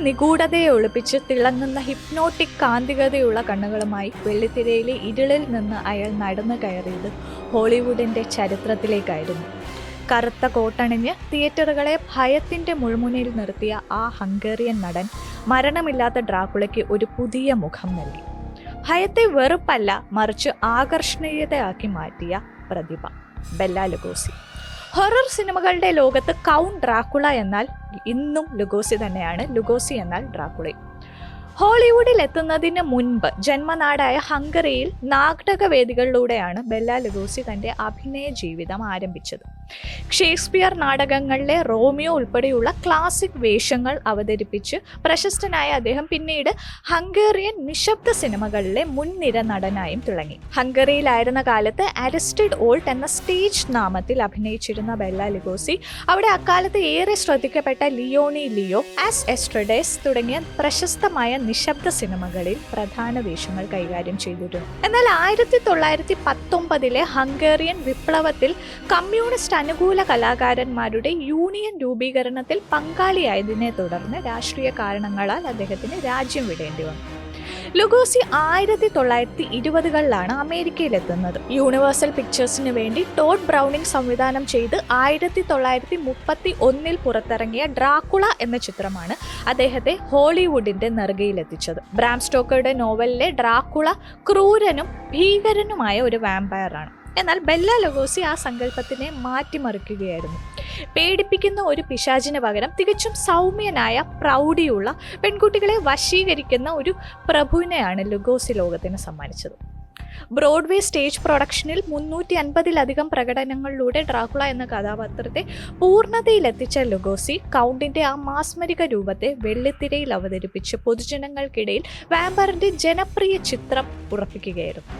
നിഗൂഢതയെ ഒളിപ്പിച്ച് തിളങ്ങുന്ന ഹിപ്നോട്ടിക് കാന്തികതയുള്ള കണ്ണുകളുമായി വെള്ളിത്തിരയിലെ ഇരുളിൽ നിന്ന് അയാൾ നടന്നു കയറിയത് ഹോളിവുഡിൻ്റെ ചരിത്രത്തിലേക്കായിരുന്നു. കറുത്ത കോട്ടണിഞ്ഞ് തിയേറ്ററുകളെ ഭയത്തിൻ്റെ മുൾമുനയിൽ നിർത്തിയ ആ ഹംഗേറിയൻ നടൻ മരണമില്ലാത്ത ഡ്രാക്കുളയ്ക്ക് ഒരു പുതിയ മുഖം നൽകി. ഭയത്തെ വെറുപ്പല്ല, മറിച്ച് ആകർഷണീയതയാക്കി മാറ്റിയ പ്രതിഭ ബെല്ല ലുഗോസി. ഹൊറർ സിനിമകളുടെ ലോകത്ത് കൗണ്ട് ഡ്രാക്കുള എന്നാൽ ഇന്നും ലുഗോസി തന്നെയാണ്, ലുഗോസി എന്നാൽ ഡ്രാക്കുളയും. ഹോളിവുഡിൽ എത്തുന്നതിന് മുൻപ് ജന്മനാടായ ഹംഗറിയിൽ നാടകവേദികളിലൂടെയാണ് ബെല്ല ലുഗോസി തൻ്റെ അഭിനയ ജീവിതം ആരംഭിച്ചത്. ഷേക്സ്പിയർ നാടകങ്ങളിലെ റോമിയോ ഉൾപ്പെടെയുള്ള ക്ലാസിക് വേഷങ്ങൾ അവതരിപ്പിച്ച് പ്രശസ്തനായ അദ്ദേഹം പിന്നീട് ഹംഗേറിയൻ നിശബ്ദ സിനിമകളിലെ മുൻനിര നടനായും തിളങ്ങി. ഹംഗറിയിലായിരുന്ന കാലത്ത് അരിസ്റ്റൈഡ് ഓൾട്ട് എന്ന സ്റ്റേജ് നാമത്തിൽ അഭിനയിച്ചിരുന്ന ബെല്ല ലുഗോസി അവിടെ അക്കാലത്ത് ഏറെ ശ്രദ്ധിക്കപ്പെട്ട ലിയോണി ലിയോ, ആസ് എസ്ട്രഡേസ് തുടങ്ങിയ പ്രശസ്തമായ നിശബ്ദ സിനിമകളിൽ പ്രധാന വേഷങ്ങൾ കൈകാര്യം ചെയ്തിരുന്നു. എന്നാൽ 1919 ഹംഗേറിയൻ വിപ്ലവത്തിൽ കമ്മ്യൂണിസ്റ്റ് അനുകൂല കലാകാരന്മാരുടെ യൂണിയൻ രൂപീകരണത്തിൽ പങ്കാളിയായതിനെ തുടർന്ന് രാഷ്ട്രീയ കാരണങ്ങളാൽ അദ്ദേഹത്തിന് രാജ്യം വിടേണ്ടി വന്നു. ലുഗോസി 1920കളിലാണ് അമേരിക്കയിലെത്തുന്നത്. യൂണിവേഴ്സൽ പിക്ചേഴ്സിന് വേണ്ടി ടോഡ് ബ്രൗണിംഗ് സംവിധാനം ചെയ്ത് 1931 പുറത്തിറങ്ങിയ ഡ്രാക്കുള എന്ന ചിത്രമാണ് അദ്ദേഹത്തെ ഹോളിവുഡിന്റെ നെറുകയിലെത്തിച്ചത്. ബ്രാം സ്റ്റോക്കറുടെ നോവലിലെ ഡ്രാക്കുള ക്രൂരനും ഭീകരനുമായ ഒരു വാമ്പയറാണ്. എന്നാൽ ബെല്ല ലുഗോസി ആ സങ്കല്പത്തിനെ മാറ്റിമറിക്കുകയായിരുന്നു. പേടിപ്പിക്കുന്ന ഒരു പിശാചിന് പകരം തികച്ചും സൗമ്യനായ പ്രൗഢിയുള്ള പെൺകുട്ടികളെ വശീകരിക്കുന്ന ഒരു പ്രഭുവിനെയാണ് ലുഗോസി ലോകത്തിന് സമ്മാനിച്ചത്. ബ്രോഡ്വേ സ്റ്റേജ് പ്രൊഡക്ഷനിൽ 350-ലധികം പ്രകടനങ്ങളിലൂടെ ഡ്രാക്കുള എന്ന കഥാപാത്രത്തെ പൂർണ്ണതയിലെത്തിച്ച ലുഗോസി കൗണ്ടിന്റെ ആ മാസ്മരിക രൂപത്തെ വെള്ളിത്തിരയിൽ അവതരിപ്പിച്ച് പൊതുജനങ്ങൾക്കിടയിൽ വാമ്പയറിന്റെ ജനപ്രിയ ചിത്രം ഉറപ്പിക്കുകയായിരുന്നു.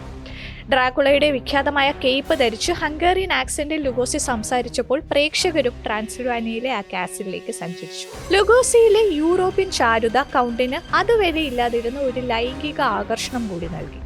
ഡ്രാക്കുളയുടെ വിഖ്യാതമായ കേപ്പ് ധരിച്ച് ഹംഗേറിയൻ ആക്സന്റിൽ ലുഗോസി സംസാരിച്ചപ്പോൾ പ്രേക്ഷകരും ട്രാൻസിൽവാനിയയിലെ ആ കാസിലേക്ക് സഞ്ചരിച്ചു. ലുഗോസിയിലെ യൂറോപ്യൻ ചാരുത കൗണ്ടിന് അതുവരെ ഇല്ലാതിരുന്ന ഒരു ലൈംഗിക ആകർഷണം കൂടി നൽകി.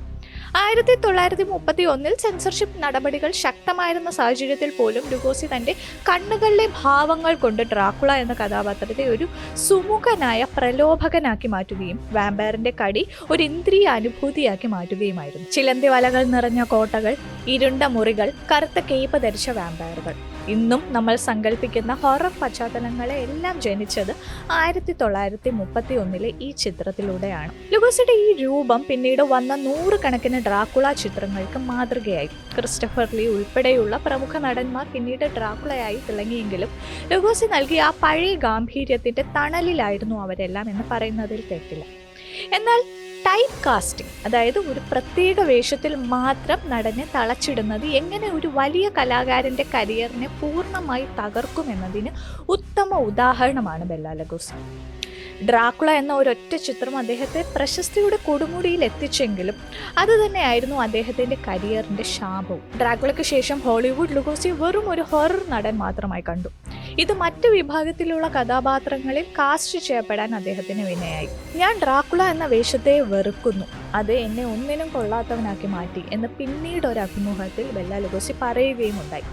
1931 സെൻസർഷിപ്പ് നടപടികൾ ശക്തമായിരുന്ന സാഹചര്യത്തിൽ പോലും ലുഗോസി തൻ്റെ കണ്ണുകളിലെ ഭാവങ്ങൾ കൊണ്ട് ഡ്രാക്കുള എന്ന കഥാപാത്രത്തെ ഒരു സുമുഖനായ പ്രലോഭകനാക്കി മാറ്റുകയും വാമ്പയറിന്റെ കടി ഒരു ഇന്ദ്രിയ അനുഭൂതിയാക്കി മാറ്റുകയുമായിരുന്നു. ചിലന്തി വലകൾ നിറഞ്ഞ കോട്ടകൾ, ഇരുണ്ട മുറികൾ, കറുത്ത കേപ്പ് ധരിച്ച വാമ്പയറുകൾ. ഇന്നും നമ്മൾ സങ്കല്പിക്കുന്ന ഹൊറർ പശ്ചാത്തലങ്ങളെ എല്ലാം ജനിച്ചത് 1931 ഈ ചിത്രത്തിലൂടെയാണ്. ലുഗോസിയുടെ ഈ രൂപം പിന്നീട് വന്ന നൂറുകണക്കിന് ഡ്രാക്കുള ചിത്രങ്ങൾക്ക് മാതൃകയായി. ക്രിസ്റ്റഫർ ലീ ഉൾപ്പെടെയുള്ള പ്രമുഖ നടന്മാർ പിന്നീട് ഡ്രാക്കുളയായി തിളങ്ങിയെങ്കിലും ലുഗോസി നൽകിയ ആ പഴയ ഗാംഭീര്യത്തിന്റെ തണലിലായിരുന്നു അവരെല്ലാം എന്ന് പറയുന്നതിൽ തെറ്റില്ല. എന്നാൽ ടൈപ്പ് കാസ്റ്റിംഗ്, അതായത് ഒരു പ്രത്യേക വേഷത്തിൽ മാത്രം നടനെ തളച്ചിടുന്നത് എങ്ങനെ ഒരു വലിയ കലാകാരൻ്റെ കരിയറിനെ പൂർണ്ണമായി തകർക്കുമെന്നതിന് ഉത്തമ ഉദാഹരണമാണ് ബെല്ല ലുഗോസി. ഡ്രാക്കുള എന്ന ഒരൊറ്റ ചിത്രം അദ്ദേഹത്തെ പ്രശസ്തിയുടെ കൊടുമുടിയിൽ എത്തിച്ചെങ്കിലും അതുതന്നെയായിരുന്നു അദ്ദേഹത്തിൻ്റെ കരിയറിൻ്റെ ശാപവും. ഡ്രാക്കുളയ്ക്ക് ശേഷം ഹോളിവുഡ് ലുഗോസി വെറും ഒരു ഹൊറർ നടൻ മാത്രമായി കണ്ടു. ഇത് മറ്റു വിഭാഗത്തിലുള്ള കഥാപാത്രങ്ങളിൽ കാസ്റ്റ് ചെയ്യപ്പെടാൻ അദ്ദേഹത്തിന് വിനയായി. ഞാൻ ഡ്രാക്കുള എന്ന വേഷത്തെ വെറുക്കുന്നു, അത് എന്നെ ഒന്നിനും കൊള്ളാത്തവനാക്കി മാറ്റി എന്ന് പിന്നീട് ഒരു അഭിമുഖത്തിൽ ബെല്ല ലുഗോസി പറയുകയും ഉണ്ടായി.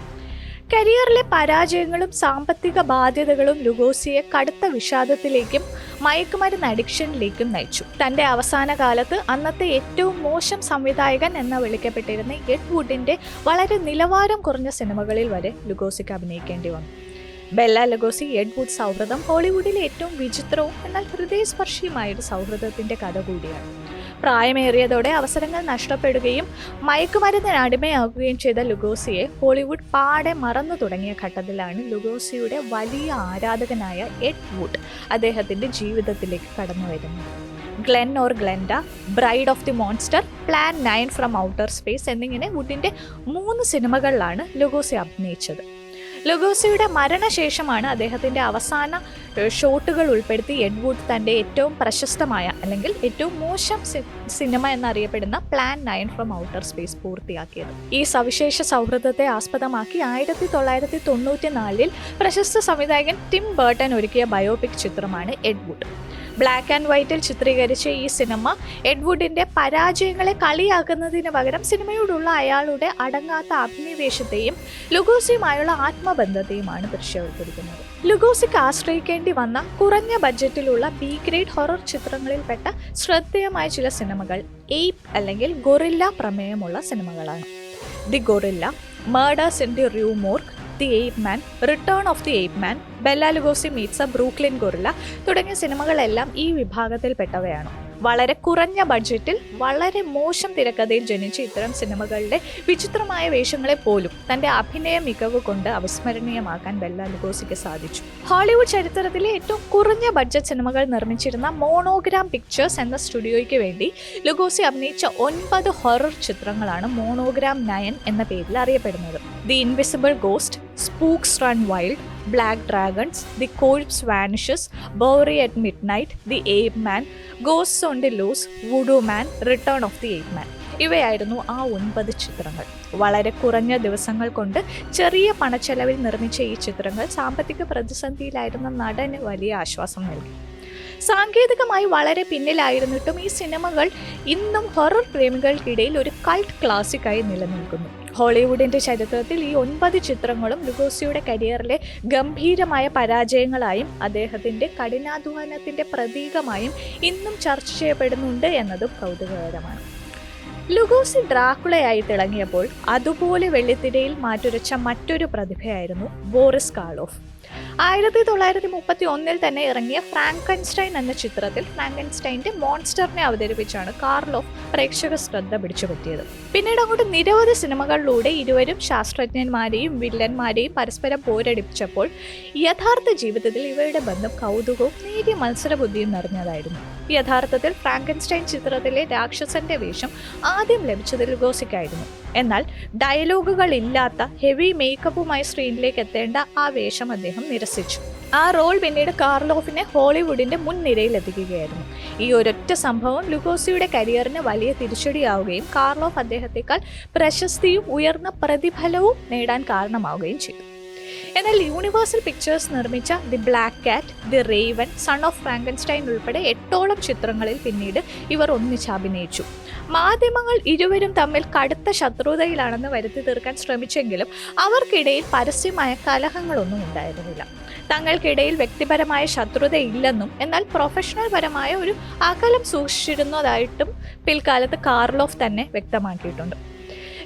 കരിയറിലെ പരാജയങ്ങളും സാമ്പത്തിക ബാധ്യതകളും ലുഗോസിയെ കടുത്ത വിഷാദത്തിലേക്കും മയക്കുമരുന്ന് അഡിക്ഷനിലേക്കും നയിച്ചു. തൻ്റെ അവസാന കാലത്ത് അന്നത്തെ ഏറ്റവും മോശം സംവിധായകൻ എന്ന് വിളിക്കപ്പെട്ടിരുന്ന എഡ് വുഡിൻ്റെ വളരെ നിലവാരം കുറഞ്ഞ സിനിമകളിൽ വരെ ലുഗോസിക്ക് അഭിനയിക്കേണ്ടി വന്നു. ബെല്ല ലുഗോസി എഡ് വുഡ് സൗഹൃദം ഹോളിവുഡിലെ ഏറ്റവും വിചിത്രവും എന്നാൽ ഹൃദയസ്പർശിയുമായൊരു സൗഹൃദത്തിൻ്റെ കഥ കൂടിയാണ്. പ്രായമേറിയതോടെ അവസരങ്ങൾ നഷ്ടപ്പെടുകയും മയക്കുമരുന്നിന് അടിമയാകുകയും ചെയ്ത ലുഗോസിയെ ഹോളിവുഡ് പാടെ മറന്നു തുടങ്ങിയ ഘട്ടത്തിലാണ് ലുഗോസിയുടെ വലിയ ആരാധകനായ എഡ് വുഡ് അദ്ദേഹത്തിൻ്റെ ജീവിതത്തിലേക്ക് കടന്നു വരുന്നത്. Glen or Glenda, Bride of the Monster, Plan 9 from Outer Space എന്നിങ്ങനെ വുഡിൻ്റെ 3 സിനിമകളിലാണ് ലുഗോസി അഭിനയിച്ചത്. ലുഗോസിയുടെ മരണശേഷമാണ് അദ്ദേഹത്തിൻ്റെ അവസാന ഷോട്ടുകൾ ഉൾപ്പെടുത്തി എഡ് വുഡ് തൻ്റെ ഏറ്റവും പ്രശസ്തമായ അല്ലെങ്കിൽ ഏറ്റവും മോശം സിനിമ എന്നറിയപ്പെടുന്ന പ്ലാൻ 9 ഫ്രം ഔട്ടർ സ്പേസ് പൂർത്തിയാക്കിയത്. ഈ സവിശേഷ സൗഹൃദത്തെ ആസ്പദമാക്കി 1994 പ്രശസ്ത സംവിധായകൻ ടിം ബർട്ടൺ ഒരുക്കിയ ബയോപിക് ചിത്രമാണ് എഡ് വുഡ്. ബ്ലാക്ക് ആൻഡ് വൈറ്റിൽ ചിത്രീകരിച്ച ഈ സിനിമ എഡ്വുഡിന്റെ പരാജയങ്ങളെ കളിയാക്കുന്നതിന് പകരം സിനിമയോടുള്ള അയാളുടെ അടങ്ങാത്ത അഭിനിവേശത്തെയും ലുഗോസിയുമായുള്ള ആത്മബന്ധത്തെയുമാണ് ദൃശ്യവൽക്കരിക്കുന്നത്. ലുഗോസിക്ക് ആശ്രയിക്കേണ്ടി വന്ന കുറഞ്ഞ ബഡ്ജറ്റിലുള്ള ബി ഗ്രേഡ് ഹൊറർ ചിത്രങ്ങളിൽപ്പെട്ട ശ്രദ്ധേയമായ ചില സിനിമകൾ എയ്പ് അല്ലെങ്കിൽ ഗൊറില്ല പ്രമേയമുള്ള സിനിമകളാണ്. The Gorilla, Murders in the Rue Morgue, The Ape Man, Return of the Ape Man, Bela Lugosi Meets a Brooklyn Gorilla തുടങ്ങിയ സിനിമകളെല്ലാം ഈ വിഭാഗത്തിൽപ്പെട്ടവയാണ്. വളരെ കുറഞ്ഞ ബഡ്ജറ്റിൽ വളരെ മോശം തിരക്കഥയിൽ ജനിച്ച ഇത്തരം സിനിമകളുടെ വിചിത്രമായ വേഷങ്ങളെ പോലും തന്റെ അഭിനയ മികവ് കൊണ്ട് അവിസ്മരണീയമാക്കാൻ ബെല്ല ലുഗോസിക്ക് സാധിച്ചു. ഹോളിവുഡ് ചരിത്രത്തിലെ ഏറ്റവും കുറഞ്ഞ ബഡ്ജറ്റ് സിനിമകൾ നിർമ്മിച്ചിരുന്ന മോണോഗ്രാം പിക്ചേഴ്സ് എന്ന സ്റ്റുഡിയോയ്ക്ക് വേണ്ടി ലുഗോസി അഭിനയിച്ച 9 ഹൊറർ ചിത്രങ്ങളാണ് മോണോഗ്രാം 9 എന്ന പേരിൽ അറിയപ്പെടുന്നത്. The Invisible Ghost, Spooks Run Wild, Black Dragons, The Corpse Vanishes, Bowery at Midnight, The Ape Man, Ghosts on the Loose, Voodoo Man, Return of the Ape Man. ഇവയായിരുന്നു ആ 9 ചിത്രങ്ങൾ. വളരെ കുറഞ്ഞ ദിവസങ്ങൾ കൊണ്ട് ചെറിയ പണച്ചെലവിൽ നിർമ്മിച്ച ഈ ചിത്രങ്ങൾ സാമ്പത്തിക പ്രതിസന്ധിയിലായിരുന്ന നടന് വലിയ ആശ്വാസം നൽകി. സാങ്കേതികമായി വളരെ പിന്നിലായിരുന്നിട്ടും ഈ സിനിമകൾ ഇന്നും ഹൊറർ പ്രേമികൾക്കിടയിൽ ഒരു കൾട്ട് ക്ലാസിക്കായി നിലനിൽക്കുന്നു. ഹോളിവുഡിന്റെ ചരിത്രത്തിൽ ഈ 9 ചിത്രങ്ങളും ലുഗോസിയുടെ കരിയറിലെ ഗംഭീരമായ പരാജയങ്ങളായും അദ്ദേഹത്തിന്റെ കഠിനാധ്വാനത്തിന്റെ പ്രതീകമായും ഇന്നും ചർച്ച ചെയ്യപ്പെടുന്നുണ്ട് എന്നതും കൗതുകകരമാണ്. ലുഗോസി ഡ്രാക്കുളയായി തിളങ്ങിയപ്പോൾ അതുപോലെ വെള്ളിത്തിരയിൽ മാറ്റുരച്ച മറ്റൊരു പ്രതിഭയായിരുന്നു ബോറിസ് കാർലോഫ്. 1931 തന്നെ ഇറങ്ങിയ ഫ്രാങ്കൻസ്റ്റൈൻ എന്ന ചിത്രത്തിൽ ഫ്രാങ്കൻസ്റ്റൈൻ്റെ മോൺസ്റ്ററിനെ അവതരിപ്പിച്ചാണ് കാർലോഫ് പ്രേക്ഷക ശ്രദ്ധ പിടിച്ചുപറ്റിയത്. പിന്നീട് അങ്ങോട്ട് നിരവധി സിനിമകളിലൂടെ ഇരുവരും ശാസ്ത്രജ്ഞന്മാരെയും വില്ലന്മാരെയും പരസ്പരം പോരടിപ്പിച്ചപ്പോൾ യഥാർത്ഥ ജീവിതത്തിൽ ഇവയുടെ ബന്ധം കൗതുകവും നേരിയ മത്സരബുദ്ധിയും നിറഞ്ഞതായിരുന്നു. യഥാർത്ഥത്തിൽ ഫ്രാങ്കൻസ്റ്റൈൻ ചിത്രത്തിലെ രാക്ഷസന്റെ വേഷം ആദ്യം ലഭിച്ചത് ലുഗോസിക്കായിരുന്നു. എന്നാൽ ഡയലോഗുകൾ ഇല്ലാത്ത ഹെവി മേക്കപ്പുമായി സ്ക്രീനിലേക്ക് എത്തേണ്ട ആ വേഷം അദ്ദേഹം നിരസിച്ചു. ആ റോൾ പിന്നീട് കാർലോഫിനെ ഹോളിവുഡിന്റെ മുൻനിരയിൽ എത്തിക്കുകയായിരുന്നു. ഈ ഒരൊറ്റ സംഭവം ലുഗോസിയുടെ കരിയറിന് വലിയ തിരിച്ചടിയാവുകയും കാർലോഫ് അദ്ദേഹത്തെക്കാൾ പ്രശസ്തിയും ഉയർന്ന പ്രതിഫലവും നേടാൻ കാരണമാവുകയും ചെയ്തു. എന്നാൽ യൂണിവേഴ്സൽ പിക്ചേഴ്സ് നിർമ്മിച്ച the black cat, the raven, son of Frankenstein ഉൾപ്പെടെ 8ഓളം ചിത്രങ്ങളിൽ പിന്നീട് ഇവർ ഒന്നിച്ച് അഭിനയിച്ചു. മാധ്യമങ്ങൾ ഇരുവരും തമ്മിൽ കടുത്ത ശത്രുതയിലാണെന്ന് വരുത്തി തീർക്കാൻ ശ്രമിച്ചെങ്കിലും അവർക്കിടയിൽ പരസ്യമായ കലഹങ്ങളൊന്നും ഉണ്ടായിരുന്നില്ല. തങ്ങൾക്കിടയിൽ വ്യക്തിപരമായ ശത്രുതയില്ലെന്നും എന്നാൽ പ്രൊഫഷണൽ പരമായ ഒരു അകലം സൂക്ഷിച്ചിരുന്നതായിട്ടും പിൽക്കാലത്ത് കാർലോഫ് തന്നെ വ്യക്തമാക്കിയിട്ടുണ്ട്.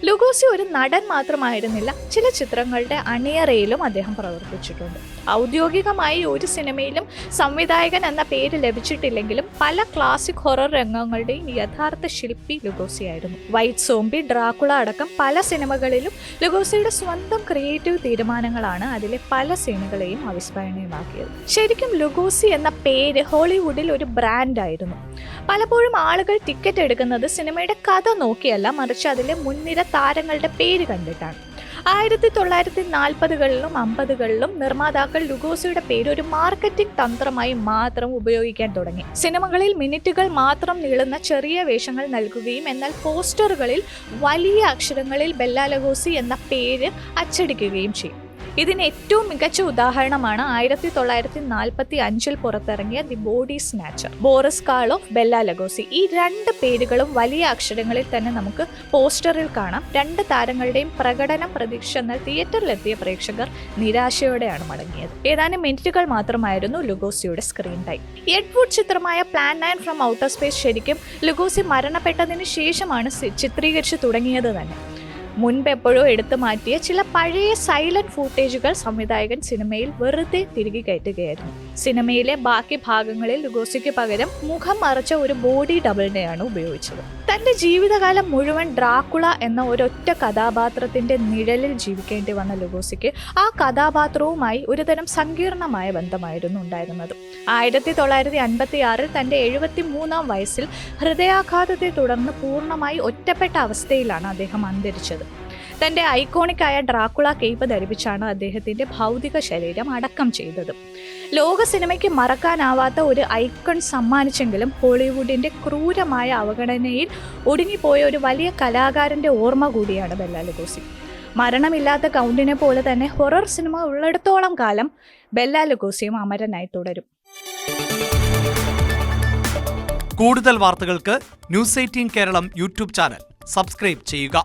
ലുഗോസി ഒരു നടൻ മാത്രമായിരുന്നില്ല, ചില ചിത്രങ്ങളുടെ അണിയറയിലും അദ്ദേഹം പ്രവർത്തിച്ചിട്ടുണ്ട്. ഔദ്യോഗികമായി ഒരു സിനിമയിലും സംവിധായകൻ എന്ന പേര് ലഭിച്ചിട്ടില്ലെങ്കിലും പല ക്ലാസിക് ഹൊറർ രംഗങ്ങളുടെയും യഥാർത്ഥ ശില്പി ലുഗോസിയായിരുന്നു. വൈറ്റ് സോംബി, ഡ്രാക്കുള അടക്കം പല സിനിമകളിലും ലുഗോസിയുടെ സ്വന്തം ക്രിയേറ്റീവ് തീരുമാനങ്ങളാണ് അതിലെ പല സീനുകളെയും അവിസ്മരണീയമാക്കിയത്. ശരിക്കും ലുഗോസി എന്ന പേര് ഹോളിവുഡിൽ ഒരു ബ്രാൻഡായിരുന്നു. പലപ്പോഴും ആളുകൾ ടിക്കറ്റ് എടുക്കുന്നത് സിനിമയുടെ കഥ നോക്കിയല്ല, മറിച്ച് അതിലെ മുൻനിര താരങ്ങളുടെ പേര് കണ്ടിട്ടാണ്. 1940കളിലും 50കളിലും നിർമ്മാതാക്കൾ ലുഗോസിയുടെ പേര് ഒരു മാർക്കറ്റിംഗ് തന്ത്രമായി മാത്രം ഉപയോഗിക്കാൻ തുടങ്ങി. സിനിമകളിൽ മിനിറ്റുകൾ മാത്രം നീളുന്ന ചെറിയ വേഷങ്ങൾ നൽകുകയും എന്നാൽ പോസ്റ്ററുകളിൽ വലിയ അക്ഷരങ്ങളിൽ ബെല്ല ലുഗോസി എന്ന പേര് അച്ചടിക്കുകയും ചെയ്യും. ഇതിന് ഏറ്റവും മികച്ച ഉദാഹരണമാണ് 1945 പുറത്തിറങ്ങിയ The Body Snatcher. Boris Karloff, Bela Lugosi, ഈ 2 പേരുകളും വലിയ അക്ഷരങ്ങളിൽ തന്നെ നമുക്ക് പോസ്റ്ററിൽ കാണാം. 2 താരങ്ങളുടെയും പ്രകടനം പ്രതീക്ഷിച്ചെന്നാൽ തിയേറ്ററിലെത്തിയ പ്രേക്ഷകർ നിരാശയോടെയാണ് മടങ്ങിയത്. ഏതാനും മിനിറ്റുകൾ മാത്രമായിരുന്നു ലുഗോസിയുടെ സ്ക്രീൻ ടൈം. എഡ്വുഡ് ചിത്രമായ പ്ലാൻ 9 ഫ്രം ഔട്ടർ സ്പേസ് ശരിക്കും ലുഗോസി മരണപ്പെട്ടതിന് ശേഷമാണ് ചിത്രീകരിച്ചു തുടങ്ങിയത് തന്നെ. മുൻപ് എപ്പോഴോ എടുത്തു മാറ്റിയ ചില പഴയ സൈലന്റ് ഫൂട്ടേജുകൾ സംവിധായകൻ സിനിമയിൽ വെറുതെ തിരികെ കയറ്റുകയായിരുന്നു. സിനിമയിലെ ബാക്കി ഭാഗങ്ങളിൽ ലുഗോസിക്ക് പകരം മുഖം മറച്ച ഒരു ബോഡി ഡബിളിനെയാണ് ഉപയോഗിച്ചത്. തന്റെ ജീവിതകാലം മുഴുവൻ ഡ്രാക്കുള എന്ന ഒരൊറ്റ കഥാപാത്രത്തിന്റെ നിഴലിൽ ജീവിക്കേണ്ടി വന്ന ലുഗോസിക്ക് ആ കഥാപാത്രവുമായി ഒരുതരം സങ്കീർണമായ ബന്ധമായിരുന്നു ഉണ്ടായിരുന്നത്. 1956 തന്റെ 73-ാം വയസ്സിൽ ഹൃദയാഘാതത്തെ തുടർന്ന് പൂർണ്ണമായി ഒറ്റപ്പെട്ട അവസ്ഥയിലാണ് അദ്ദേഹം അന്തരിച്ചത്. തന്റെ ഐക്കോണിക്കായ ഡ്രാക്കുള കേപ്പ് ധരിപ്പിച്ചാണ് അദ്ദേഹത്തിന്റെ ഭൗതിക ശരീരം അടക്കം ചെയ്തത്. ലോക സിനിമയ്ക്ക് മറക്കാനാവാത്ത ഒരു ഐക്കൺ സമ്മാനിച്ചെങ്കിലും ഹോളിവുഡിന്റെ ക്രൂരമായ അവഗണനയിൽ ഒടുങ്ങിപ്പോയ ഒരു വലിയ കലാകാരന്റെ ഓർമ്മ കൂടിയാണ് ബെല്ല ലുഗോസി. മരണമില്ലാത്ത കൗണ്ടിനെ പോലെ തന്നെ ഹൊറർ സിനിമ ഉള്ളിടത്തോളം കാലം ബെല്ല ലുഗോസിയും അമരനായി തുടരും. കൂടുതൽ വാർത്തകൾക്ക് news 18 Keralam YouTube channel subscribe ചെയ്യുക.